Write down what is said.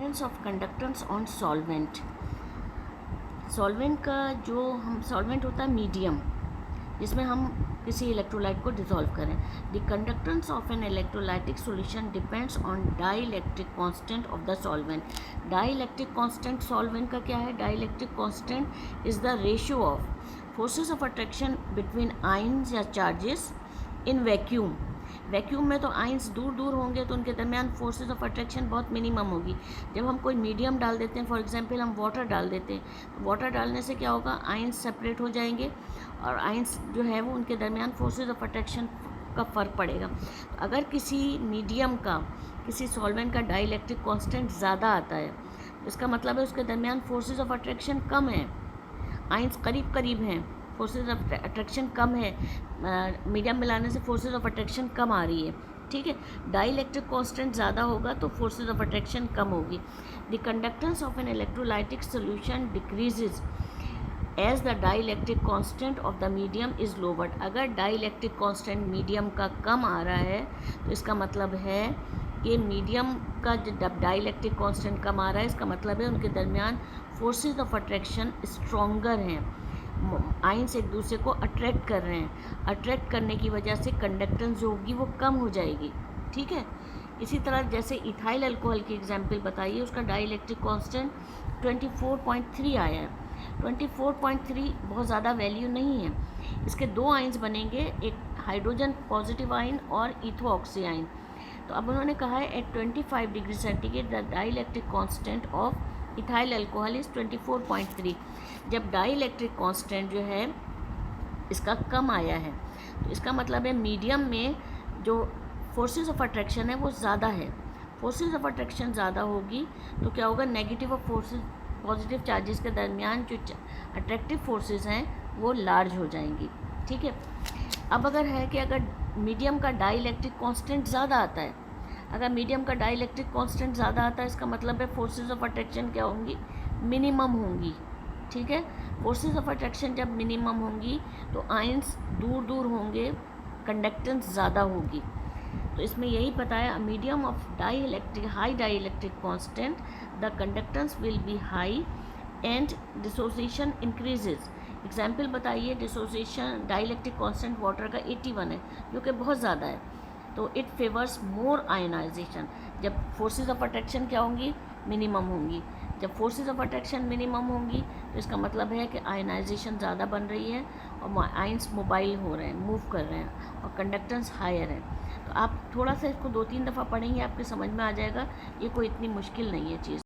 Dependence of conductance on solvent. Solvent का जो हम सॉल्वेंट होता है मीडियम, जिसमें हम किसी इलेक्ट्रोलाइट को डिसॉल्व करें। The conductance of an electrolytic solution depends on dielectric constant of the solvent. Dielectric constant solvent का क्या है? Dielectric constant is the ratio of forces of attraction between ions या चार्जेस इन वैक्यूम। वैक्यूम में तो ions दूर दूर होंगे तो उनके दरमियान फोर्सेस ऑफ अट्रैक्शन बहुत मिनिमम होगी। जब हम कोई मीडियम डाल देते हैं, फॉर एग्जांपल हम वाटर डाल देते हैं, तो वाटर डालने से क्या होगा? आयंस सेपरेट हो जाएंगे और आयंस जो है वो उनके दरमियान फोर्सेस ऑफ अट्रैक्शन का फ़र्क पड़ेगा। तो अगर किसी मीडियम का, किसी सॉल्वेंट का डाइलेक्ट्रिक कांस्टेंट ज़्यादा आता है, इसका मतलब है उसके दरमियान फोर्सेस ऑफ अट्रैक्शन कम है, आयंस करीब करीब हैं, फोर्सेस ऑफ अट्रैक्शन कम है, मीडियम मिलाने से फोर्सेस ऑफ अट्रैक्शन कम आ रही है। ठीक है, डाइलेक्ट्रिक कांस्टेंट ज़्यादा होगा तो फोर्सेस ऑफ अट्रैक्शन कम होगी। The conductance of an electrolytic solution decreases as the dielectric constant of the medium is lowered. अगर डाइलेक्ट्रिक कांस्टेंट मीडियम का कम आ रहा है तो इसका मतलब है कि मीडियम का जब डाइलेक्ट्रिक कांस्टेंट कम आ रहा है, इसका मतलब है उनके दरमियान फोर्सेस ऑफ अट्रैक्शन स्ट्रॉन्गर हैं, आयंस एक दूसरे को अट्रैक्ट कर रहे हैं। अट्रैक्ट करने की वजह से कंडक्टेंस जो होगी वो कम हो जाएगी। ठीक है, इसी तरह जैसे इथाइल अल्कोहल की एग्जांपल बताइए, उसका डाइलेक्ट्रिक कांस्टेंट 24.3 आया है। 24.3 बहुत ज़्यादा वैल्यू नहीं है। इसके दो आयंस बनेंगे, एक हाइड्रोजन पॉजिटिव आयन और इथोऑक्सी आयन। तो अब उन्होंने कहा है at 25 degree centigrade the dielectric constant of ethyl alcohol is 24.3। जब डाइलेक्ट्रिक कांस्टेंट जो है इसका कम आया है तो इसका मतलब है मीडियम में जो फोर्सेस ऑफ अट्रैक्शन है वो ज़्यादा है। फोर्सेस ऑफ अट्रैक्शन ज़्यादा होगी तो क्या होगा? नेगेटिव और फोर्सेस पॉजिटिव चार्जेस के दरमियान जो अट्रैक्टिव फोर्सेस हैं वो लार्ज हो जाएंगी। ठीक है, अब अगर है कि अगर मीडियम का डाइलेक्ट्रिक कांस्टेंट ज़्यादा आता है, अगर मीडियम का डाइलेक्ट्रिक कांस्टेंट ज़्यादा आता है, इसका मतलब है फोर्सेस ऑफ अट्रैक्शन क्या होंगी? मिनिमम होंगी। ठीक है, फोर्सेस ऑफ अट्रैक्शन जब मिनिमम होंगी तो आयंस दूर दूर होंगे, कंडक्टेंस ज़्यादा होगी। तो इसमें यही बताया, medium of dielectric high dielectric constant the conductance will be high and dissociation increases. Example बताइए, डिसोसिएशन डाइलेक्ट्रिक कांस्टेंट वाटर का 81 है जो कि बहुत ज़्यादा है, तो इट फेवर्स मोर आयनाइजेशन। जब फोर्सेस ऑफ अट्रैक्शन क्या होंगी? मिनिमम होंगी। जब फोर्सेस ऑफ अट्रैक्शन मिनिमम होंगी तो इसका मतलब है कि आयनाइजेशन ज़्यादा बन रही है और आयंस मोबाइल हो रहे हैं, मूव कर रहे हैं और कंडक्टेंस हायर है। तो आप थोड़ा सा इसको 2-3 दफ़ा पढ़ेंगे, आपके समझ में आ जाएगा। ये कोई इतनी मुश्किल नहीं है चीज़।